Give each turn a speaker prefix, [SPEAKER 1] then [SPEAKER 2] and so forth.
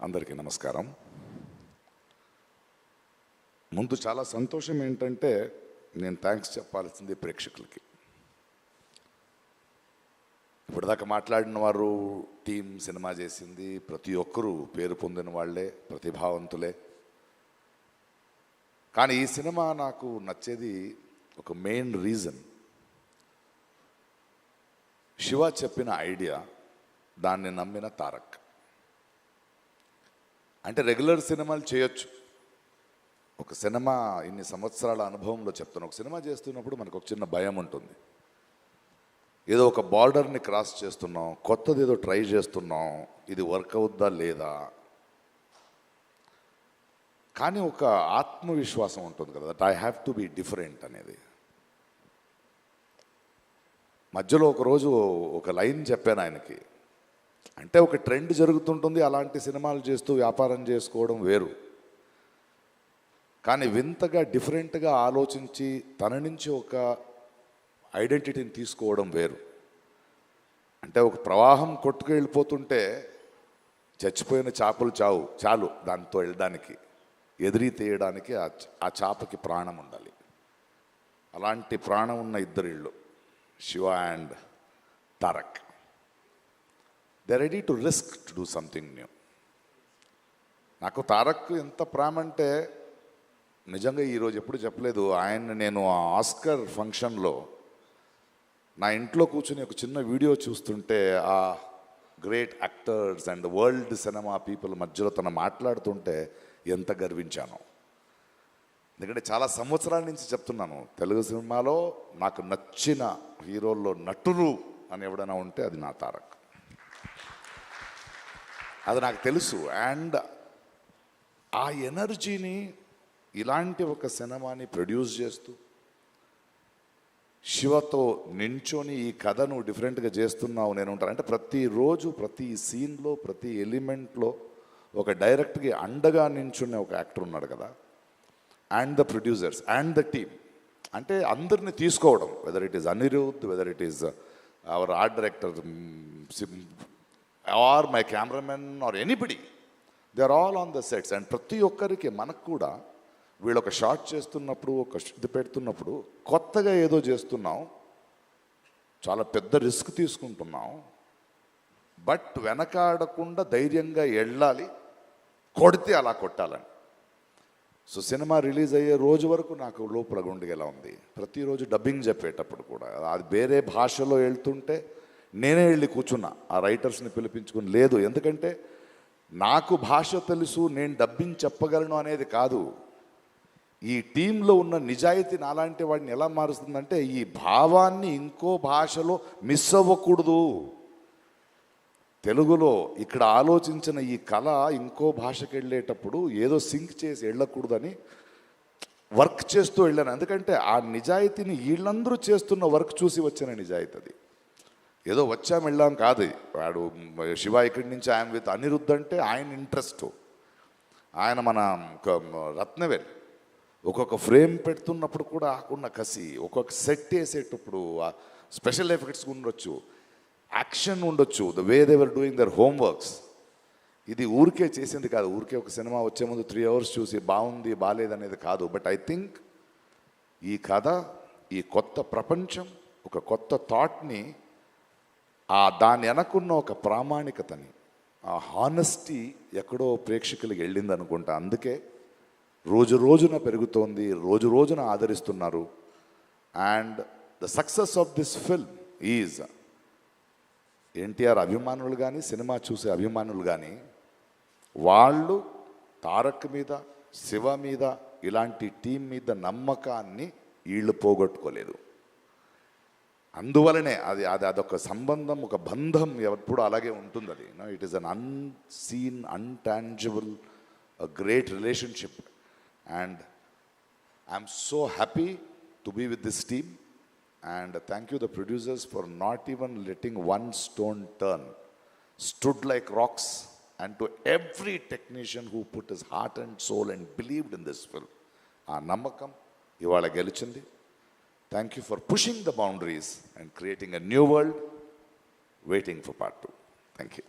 [SPEAKER 1] అందరికీ నమస్కారం. ముందు చాలా సంతోషం ఏంటంటే నేను థ్యాంక్స్ చెప్పాల్సింది ప్రేక్షకులకి. ఇప్పటిదాకా మాట్లాడిన వారు టీం సినిమా చేసింది ప్రతి ఒక్కరూ పేరు పొందిన వాళ్ళే, ప్రతిభావంతులే. కానీ ఈ సినిమా నాకు నచ్చేది ఒక మెయిన్ రీజన్, శివ చెప్పిన ఐడియా, దాన్ని నమ్మిన తారక్. అంటే రెగ్యులర్ సినిమాలు చేయొచ్చు, ఒక సినిమా ఇన్ని సంవత్సరాల అనుభవంలో చెప్తాను, ఒక సినిమా చేస్తున్నప్పుడు మనకు ఒక చిన్న భయం ఉంటుంది. ఏదో ఒక బార్డర్ని క్రాస్ చేస్తున్నాం, కొత్తది ఏదో ట్రై చేస్తున్నాం, ఇది వర్క్ అవుద్దా లేదా. కానీ ఒక ఆత్మవిశ్వాసం ఉంటుంది కదా, that I have to be different అనేది. మధ్యలో ఒకరోజు ఒక లైన్ చెప్పాను ఆయనకి, అంటే ఒక ట్రెండ్ జరుగుతుంటుంది, అలాంటి సినిమాలు చేస్తూ వ్యాపారం చేసుకోవడం వేరు, కానీ వింతగా డిఫరెంట్గా ఆలోచించి తన నుంచి ఒక ఐడెంటిటీని తీసుకోవడం వేరు. అంటే ఒక ప్రవాహం కొట్టుకు వెళ్ళిపోతుంటే చచ్చిపోయిన చేపలు చాలు దాంతో వెళ్ళడానికి, ఎదిరి తీయడానికి ఆ చేపకి ప్రాణం ఉండాలి. అలాంటి ప్రాణం ఉన్న ఇద్దరిళ్ళు, Shiva and Tarak. They ready to risk to do something new. నాకు తారక్ ఎంత ప్రేమ అంటే నిజంగా ఈరోజు ఎప్పుడు చెప్పలేదు. ఆయన నేను ఆ ఆస్కర్ ఫంక్షన్లో నా ఇంట్లో కూర్చుని ఒక చిన్న వీడియో చూస్తుంటే ఆ great actors and world cinema people మధ్యలో తను మాట్లాడుతుంటే ఎంత గర్వించాను. ఎందుకంటే చాలా సంవత్సరాల నుంచి చెప్తున్నాను, తెలుగు సినిమాలో నాకు నచ్చిన హీరోల్లో నటులు అని ఎవడైనా ఉంటే అది నా తారక్. అది నాకు తెలుసు. అండ్ ఆ ఎనర్జీని ఇలాంటి ఒక సినిమాని ప్రొడ్యూస్ చేస్తూ శివతో నించొని ఈ కథ నువ్వు డిఫరెంట్గా చేస్తున్నావు నేను ఉంటాను అంటే ప్రతిరోజు ప్రతి సీన్లో ప్రతి ఎలిమెంట్లో ఒక డైరెక్ట్కి అండగా నించునే ఒక యాక్టర్ ఉన్నాడు కదా. And the producers and the team, అంటే అందరినీ తీసుకోవడం, whether it is Anirudh, whether it is our art director or my cameraman or anybody, they are all on the sets. And ప్రతి ఒక్కరికి మనకు కూడా వీళ్ళు ఒక షాట్ చేస్తున్నప్పుడు, ఒక ఇది పెడుతున్నప్పుడు కొత్తగా ఏదో చేస్తున్నాం, చాలా పెద్ద రిస్క్ తీసుకుంటున్నాం, బట్ వెనకాడకుండా ధైర్యంగా వెళ్ళాలి, కొడితే అలా కొట్టాలని. సో సినిమా రిలీజ్ అయ్యే రోజు వరకు నాకు లోపల గుండెలా ఉంది. ప్రతిరోజు డబ్బింగ్ చెప్పేటప్పుడు కూడా అది వేరే భాషలో వెళ్తుంటే నేనే వెళ్ళి కూర్చున్నా, ఆ రైటర్స్ని పిలిపించుకుని. లేదు, ఎందుకంటే నాకు భాష తెలుసు, నేను డబ్బింగ్ చెప్పగలను అనేది కాదు, ఈ టీంలో ఉన్న నిజాయితీ నాలాంటి వాడిని ఎలా మారుస్తుందంటే ఈ భావాన్ని ఇంకో భాషలో మిస్ అవ్వకూడదు. తెలుగులో ఇక్కడ ఆలోచించిన ఈ కళ ఇంకో భాషకి వెళ్ళేటప్పుడు ఏదో సింక్ చేసి వెళ్ళకూడదని వర్క్ చేస్తూ వెళ్ళాను. ఎందుకంటే ఆ నిజాయితీని వీళ్ళందరూ చేస్తున్న వర్క్ చూసి వచ్చిన నిజాయితీ అది. ఏదో వచ్చాం వెళ్ళాం కాదు. వాడు శివ ఇక్కడి నుంచి ఆయన విత్ అనిరుద్ధ్ అంటే ఆయన ఇంట్రెస్ట్, ఆయన మన రత్నవేల్ ఒక్కొక్క ఫ్రేమ్ పెడుతున్నప్పుడు కూడా ఆకున్న కసి, ఒక్కొక్క సెట్ వేసేటప్పుడు స్పెషల్ ఎఫెక్ట్స్ ఉండొచ్చు, యాక్షన్ ఉండొచ్చు, the way they were doing their homeworks. ఇది ఊరికే చేసింది కాదు, ఊరికే ఒక సినిమా వచ్చే ముందు 3 hours చూసి బాగుంది బాగాలేదనేది కాదు. బట్ ఐ థింక్ ఈ కథ, ఈ కొత్త ప్రపంచం, ఒక కొత్త థాట్ని, దాని వెనకున్న ఒక ప్రామాణికతని, ఆ హానెస్టీ ఎక్కడో ప్రేక్షకులకి వెళ్ళింది అనుకుంటా. అందుకే రోజు రోజున పెరుగుతోంది, రోజు రోజున ఆదరిస్తున్నారు. And the success of this film is NTR అభిమానులు కానీ, సినిమా చూసే అభిమానులు కానీ, వాళ్ళు తారక్ మీద, శివ మీద, ఇలాంటి టీం మీద నమ్మకాన్ని వీళ్ళు పోగొట్టుకోలేదు. అందువలనే అదొక సంబంధం, ఒక బంధం ఎప్పుడు అలాగే ఉంటుంది. అది it is an unseen, intangible, a great relationship. And I'm so happy to be with this team. And thank you the producers for not even letting one stone turn, stood like rocks. And to every technician who put his heart and soul and believed in this film, aa namakam ivala gelichindi. Thank you for pushing the boundaries and creating a new world, waiting for part 2. Thank you.